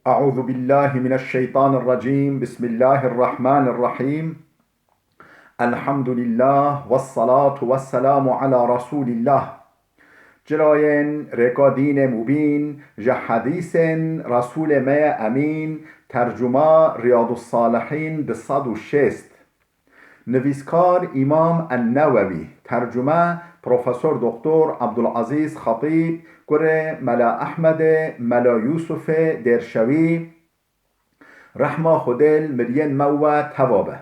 أعوذ بالله من الشيطان الرجيم. بسم الله الرحمن الرحيم. الحمد لله والصلاة والسلام على رسول الله. جراين ركادين مبين حديث رسول ما أمين. ترجمة رياض الصالحين بالصد والشست. نویسکار امام النووی. ترجمه پروفسور دکتر عبدالعزیز خطیب. گره ملا احمد ملا یوسف درشوی رحمه خودل مرین مو توابه.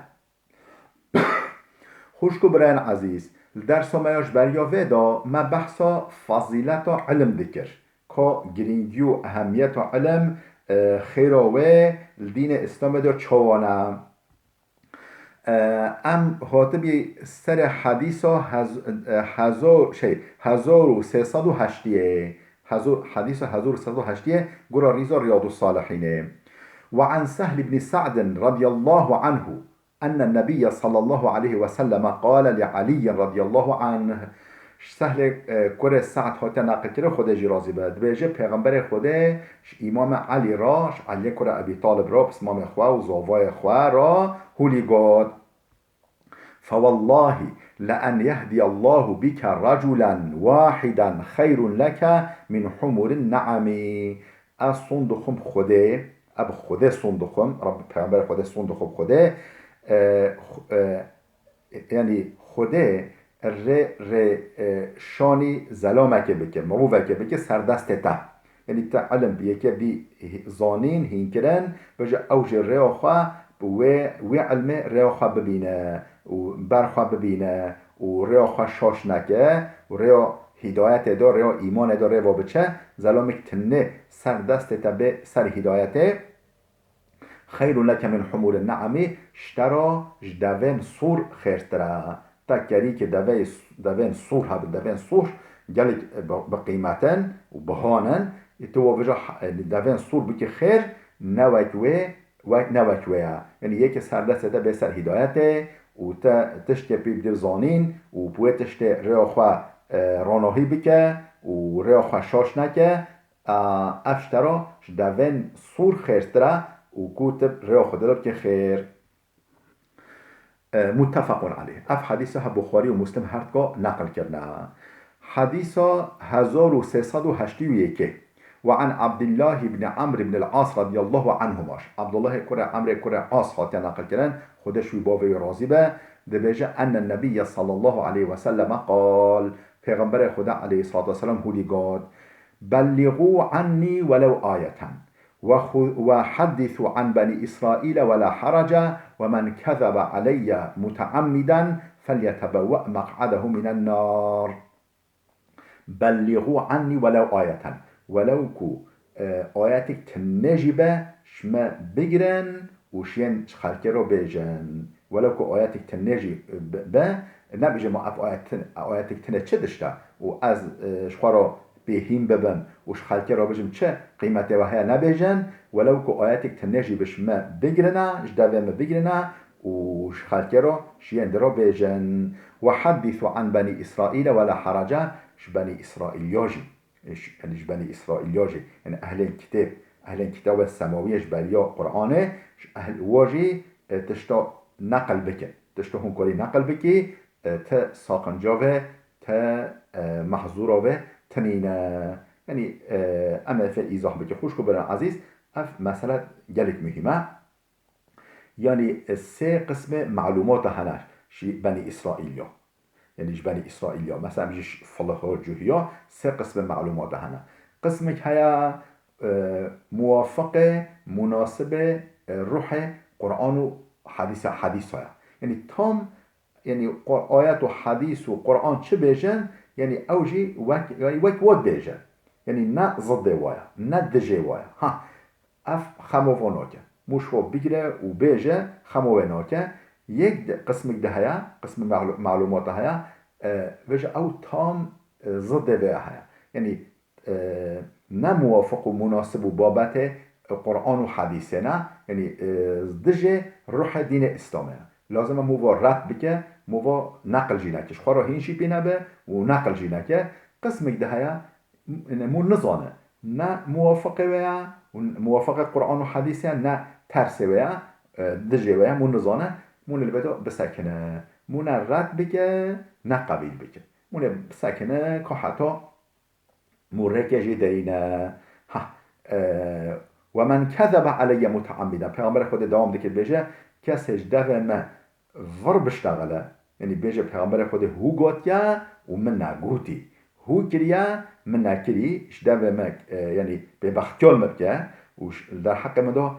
خوشکو برن عزیز درس مایاش بریاوه دا ما بحثا فضیلت علم دکر که گرینگی و اهمیت علم خیراوه دین اسلام دا چوانه. ام هاتبی سر حدیثا 1308 حديث 1308 قرى ريزا رياض الصالحين. وعن سهل بن سعد رضي الله عنه أن النبي صلى الله عليه وسلم قال لعلي رضي الله عنه. سهل كره سعد هاته نقل كره خده جرازي بد بيجه پیغمبر خده امام علي راش علي كره ابي طالب را بس امام خواه و زاوای خواه را هولي قاد فوالله لأن يهدي الله بك رجلا واحدا خير لك من حمر النعم. الصندخم خده اب خده صندخم رب پیغمبر خده صندخم خده يعني خده ر شانی زلامکه بکه مروفکه بکه سردست تا یعنی تا علم بیه که بی زانین هین کرن بجا اوج ریا خواه و علم ریا خواه ببینه و برخواه ببینه و ریا خواه شاش نکه و ریا هدایت دا ریا ایمان دا ریا بچه زلامک تنه سردست تا به سر هدایته. خیر لک من حمول النعمی شترا جدوین سور خیرتره تکری که دوین سور ها دوین سور گلک بقیمتن و بهانن تو وجه دوین سور بکی خیر نوکوه و نوکوه یعنی یک سردست تا به سر هدایته و تا تشت پی زانین و بوی تشت ریا خواه راناهی بکه و ریا خواه شاش نکه افشترا دوین سور خیرتره و كتب ريا خدلر که خير. متفق عليه. اف حديثها بخاري ومسلم هرتقا نقل كرنا. حديثا 1381 وعن عبد الله بن عمرو بن العاص رضي الله عنهما. عبد الله كره عمرو كره عاص هات نقل كرن خودش وی باوی راضی به دبیجه ان النبي صلى الله عليه وسلم قال پیغمبر خدا علیه الصلاه والسلام هودی قال بلغوا عني ولو آیه وحدثوا عن بني إسرائيل ولا حرج ومن كذب علي متعمدا فليتبوأ مقعده من النار. بلغوا عني ولو آية ولو كو آياتك تنجبه شما بگرن وشين خلقه رو بيجن ولو كو آياتك تنجبه نبيجه ما آياتك تنجه دشته و از شخوارا بهیم ببن وش خلقه را بجم چه قیمته و هیا نبیجن ولو که آیاتک تنجی بش ما بگرنه جدوه ما بگرنه وش خلقه را شیند را بیجن. و حدثوا عن بني إسرائيل ولا حرجه ش بني إسرائيل ياجي يعني ش بني إسرائيل ياجي يعني أهل الكتاب السماوية جباليا قرآنه أهل واجي تشتا نقل بك تشتا هم كوري نقل بك تا ساقنجاوه تا محظوراوه تنينه يعني اما في ايضاح بك خوش كبران عزيز اف مسألة جلك مهمة يعني سه قسم معلومات هناش شي بني اسرائيل يعني بني اسرائيل مثلا بيجيش فلخور جوهيا سه قسم معلومات هنا قسمك هيا موافق مناسب روح قرآن و حديث هيا يعني تام يعني آيات و حديث و قرآن چه بيجن يعني اوجي وك ود بيجن يعني نه ضد وايا نه دجي وايا ها اف خمووناكه مش هو بيجره و بيجه خمووناكه یک قسم ده هيا قسم معلومات هيا وجه او تام ضد ويا هيا يعني نه موافق و مناسب و بابت قرآن و حديثه نه يعني دجي روح دين اسلامه لازم مو رد بکه مو نقل جینکش خورا هینشی پینه به و نقل جینکه قسمك ده هيا مو نظانه نه موافقه ويا موافق قرآن و حدیث نه ترسه ویا دجه ویا مون نزانه مون البته بسکنه مون رد بگه نه قبیل بگه مون بسکنه که حتی مورکه جی دینه و من کذب علی متعمدا پیغمبر خود دوام دکت بجه کسیش دوه ما ور بشتغله یعنی بجه پیغمبر خود هو گوتیا و من نگوتی هو کریا من نکری اش دوه ما یعنی به بختیال مبکه و در حق مدو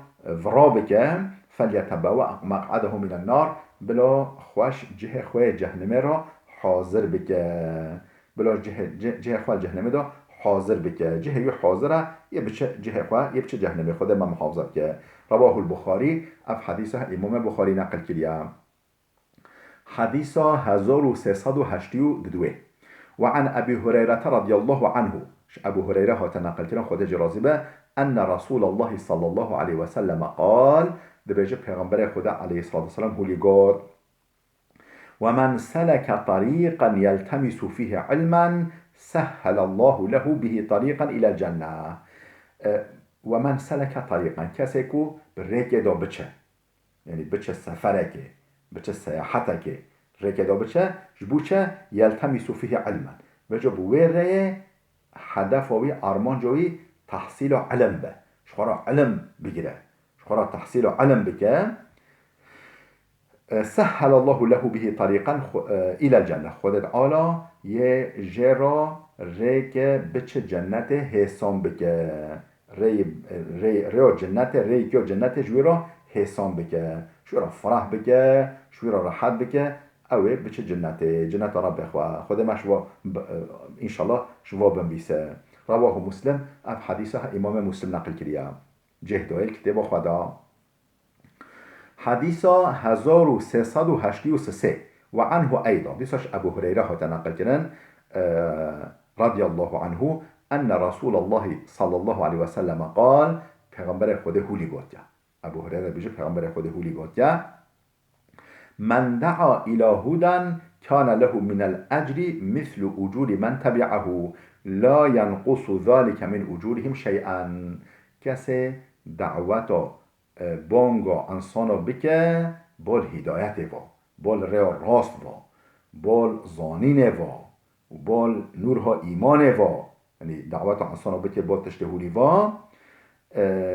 ورا بکه فلیتبوا مقعده من النار بلا خوش جه خواه جهنمه را حاضر بکه بلا جه خواه جهنمه دا حاضر بکه جه یو حاضره یه بچه جه خواه یه بچه جهنمه خود ما محافظه بکه رواه البخاری اف حدیثه امام بخاری نقل کریا حديث 1382 وعن أبي هريرة رضي الله عنه أبو هريرة هو تنقل كنا خود جرازبة أن رسول الله صلى الله عليه وسلم قال دبيجي پیغمبر خدا عليه الصلاة والسلام هو لقال ومن سلك طريقا يلتمس فيه علما سهل الله له به طريقا إلى الجنة ومن سلك طريقا كسيكو بريكي دو بچه يعني بچه سفرك بچه سياحتك ريكي دو بچه جبوچه يلتمس فيه علما بجب ويره هدفوي ارمان جوي تحصيل علم به شخورا علم بگیره شخورا تحصيل علم بك سهل الله له به طريقا الى الجنه خود تعالى يجرا ريك بچ جنت حسام بك ري جنت ريك جنت جويرا حسام بك شويرا فرح بك شويرا راحت بك اوه بچ جنت رب خود ما شو ان شاء الله شو بنبيسه رواه مسلم اف حديثه امام مسلم نقل كريا جهدوه الكتاب خدا حديث 1383 وعنه أيضا ديسش أبو هريرة تنقل كنن رضي الله عنه أن رسول الله صلى الله عليه وسلم قال پیغمبر خود هولی گوتیا أبو هريرة بيجي پیغمبر خود هولی گوتیا من دعا إلى هدى كان له من الأجر مثل أجور من تبعه لا ينقص ذلك من أجورهم شيئا کسی دعوت بانگا انسانو بکه بول هدایت و بول ریا راست و بول زانین و بول نورها ایمان و یعنی دعوت انسانو بکه بول تشتهولی و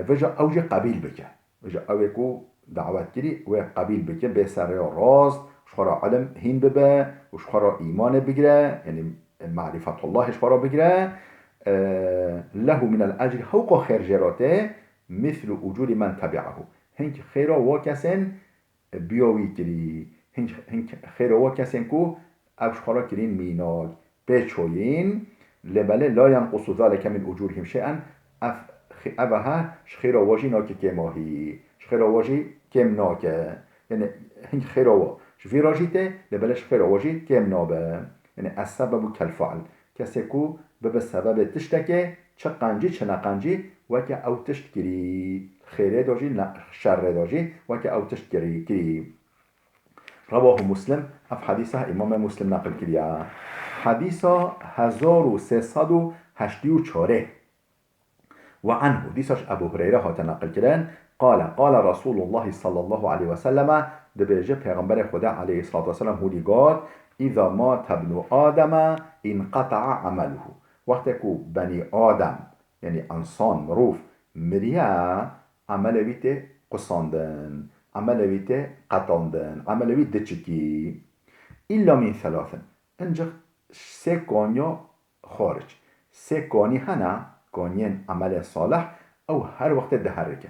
وجا اوجه قبیل بکه وجا اوه کو دعوت کری و قبیل بکه به سر ریا راست شخورا علم هین ببه و شخورا ایمان بگیره یعنی معرفت الله شخورا بگیره له من الاجر حوق خیر جراته مثل اجور من تبعه هنك خيرا وكسن بيوي كري هنك خيرا وكسن كو ابشخارا كرين ميناك بيچوين لبله لا ينقص ذلك من اجورهم شيئا ابها خيرا واجي ناكي كماهي خيرا واجي كم ناك يعني هنك خيرا وا شفي راجيته لبله خيرا واجي كم نابه يعني السبب كالفعل كسكو بسبب تشتكي چه قنجي چه نقنجي وكا او تشتكري خيره داجي لا شر داجي وكا او تشتكري رواه مسلم اف حديثه امام مسلم نقل كريا حديثه 1384 وعنه ديساش ابو هريره هات نقل كرن قال رسول الله صلى الله عليه وسلم دبيجه پیغمبر خدا عليه الصلاه والسلام هو قال اذا مات ابن ادم انقطع عمله وقتی که بنی آدم یعنی انسان مروف مریا عمل ویت قصاندن عمل ویت قطاندن عمل ویت دچکی الا من ثلاث انجا سه کانیا خارج سه کانی هنه کانین عمل صالح او هر وقت دهرکه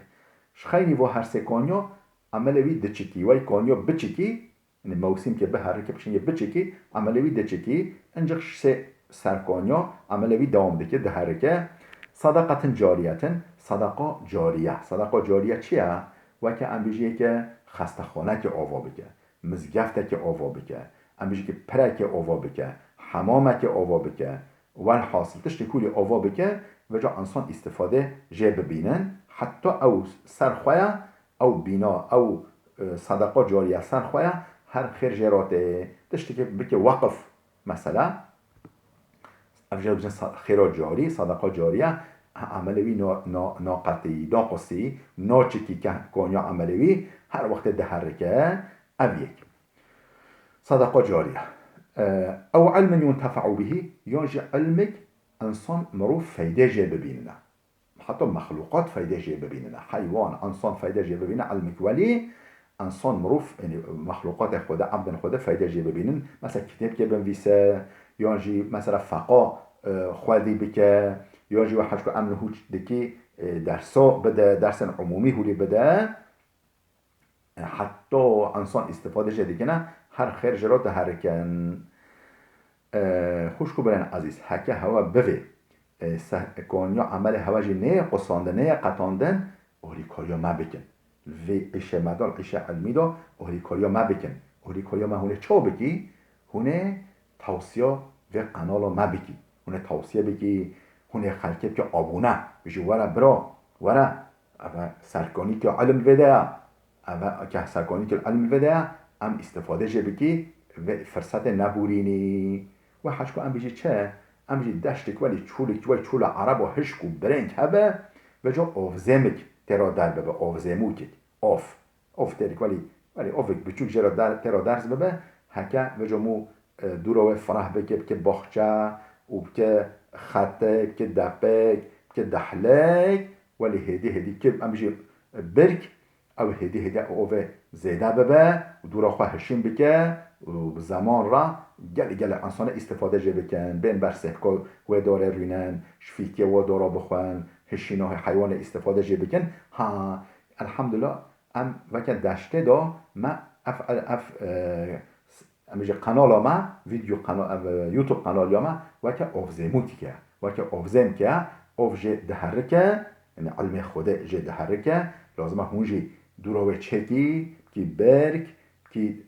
شخیلی و هر سه کانیا عمل ویت دچکی وی کانیا بچکی یعنی موسیم که بهرکه بشن یه بچکی عمل ویت دچکی انجا سه سرکانیا عملوی دوام بکه دهرکه صدقه جاریه صدقه جاریه چیه؟ وکه انبیجیه که خستخانه که آوا بکه مزگفته که آوا بکه انبیجیه که پره که آوا بکه حمامه که آوا بکه و حاصل تشتی کولی آوا بکه و جا انسان استفاده جه ببینن حتی او سرخواه او بینا او صدقه جاریه سرخواه هر خیر جراته تشتی که بکه وقف مثلا افجار بجن خیرات جاری صدقه جاریه عملوی ناقطی ناقصی ناچکی که کنیا عملوی هر وقت ده حرکه اویک صدقه جاریه او علم ينتفع به ينجي علمك انسان مروف فايده جي ببيننا حتى مخلوقات فايده جي ببيننا حيوان انسان فايده جي ببيننا علمك ولي انسان مروف يعني مخلوقات خدا عبد خدا فايده جي ببينن مثلا كتاب که بنویسه ينجي مثلا فقا خودی بکه ينجي واحد که عمل هوچ دکی درسا بده درس عمومی هولی بده حتی انسان استفاده جدی کنه هر خیر جرات هرکن خوش کو برن عزیز هکه هوا بوی کنیا عمل هوا جی نه قصاندن نه قطاندن اولی کاریا ما بکن وی ایشه مدال ایشه علمی دا اولی کاریا ما بکن اولی کاریا ما هونه چا بکی هونه توصیه و قنالا ما بکی هونه توصیه بکی هونه خلکه که آبونه بجی ورا برا ورا سرکانی که علم وده اما که سرکانی که علم وده ام استفاده جه بکی و فرصت نبورینی و حشکو ام بیجی چه؟ ام بیجی دشتک ولی چول عرب و هشکو برنگ هبه و جا آفزمک ترا در ببه آفزموکت آف تریک ولی آفک بچوک جرا ترا درز ببه هکه و جا مو دوراوه فرح بکه بکه باخچه و بکه خطه بکه دپک بکه دحلک ولی هدی که ام بیجی برک او هدی اوه زیده ببه و دورا خواه هشیم بکه و زمان را گل انسان استفاده جه بکن بین بر سحکا و داره روینن شفیکی و دارا بخوان هشیناه حیوان استفاده جه بکن ها الحمدلله ام وکن دشته دا ما امیجه قنال ما ویدیو قنال یوتیوب قنال یا ما وکن آفزیموتی که وکن آفزیم که آف جه دهرکه یعنی علم خوده جه دهرکه لازمه هونجی دوراوه چکی کی برک کی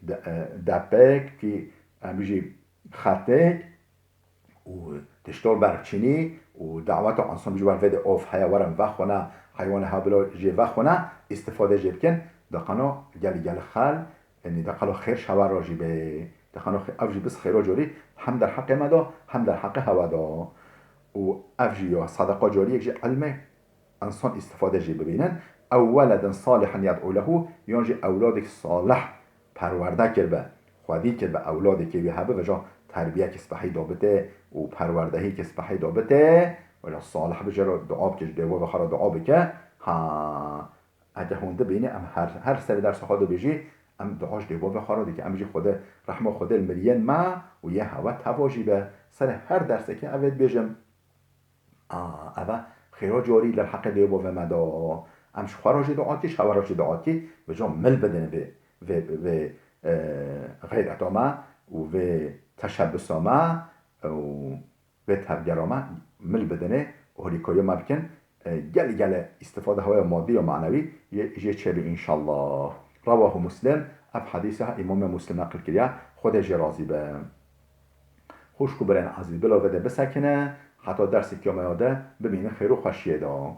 دپک کی امیجی خطک و تشتال برچینی و دعوت انسان بیجو برفید آف حیوان وخونه حیوان هبلا جه وخونه استفاده جه بکن دقنا گل خل یعنی دقلا خیر شور راجی به دقنا افجی بس خیرا جوری هم در حق مدا هم در حق هوا دا و افجی یا صدقه جاری یک علم انسان استفاده جه ببینن او ولد صالحا يدعو له یانجی اولادک صالح پرورده کرده خودی کرده اولادی که هبه و جا تربیه کس بحی دابته و پروردهی کس بحی دابته و صالح بجرا دعا بکش دیو و خرا دعا بکه ها اگه هونده بینه ام هر سر درس خود بیجی ام دعاش دیو و خرا دیگه ام جی خود رحمه خود المریان ما و یه هوا تواجی به سر هر درسه که اول بیجم اما خیرا جاری للحق دیو و مدا امش خراج دعاتی شوراج دعاتی و جا مل بدنه و غیر اتامه و تشبسامه و تبگرامه مل بدنه و هلیکویا ما بکن گل استفاده های مادی و معنوی یه چه به انشالله رواه مسلم اب حدیثه امام مسلم نقل کرده خودش راضی به خوش کو برن عزیز بلا وده بسکنه حتی درسی که آمده ببینه خیر و خوشیه دا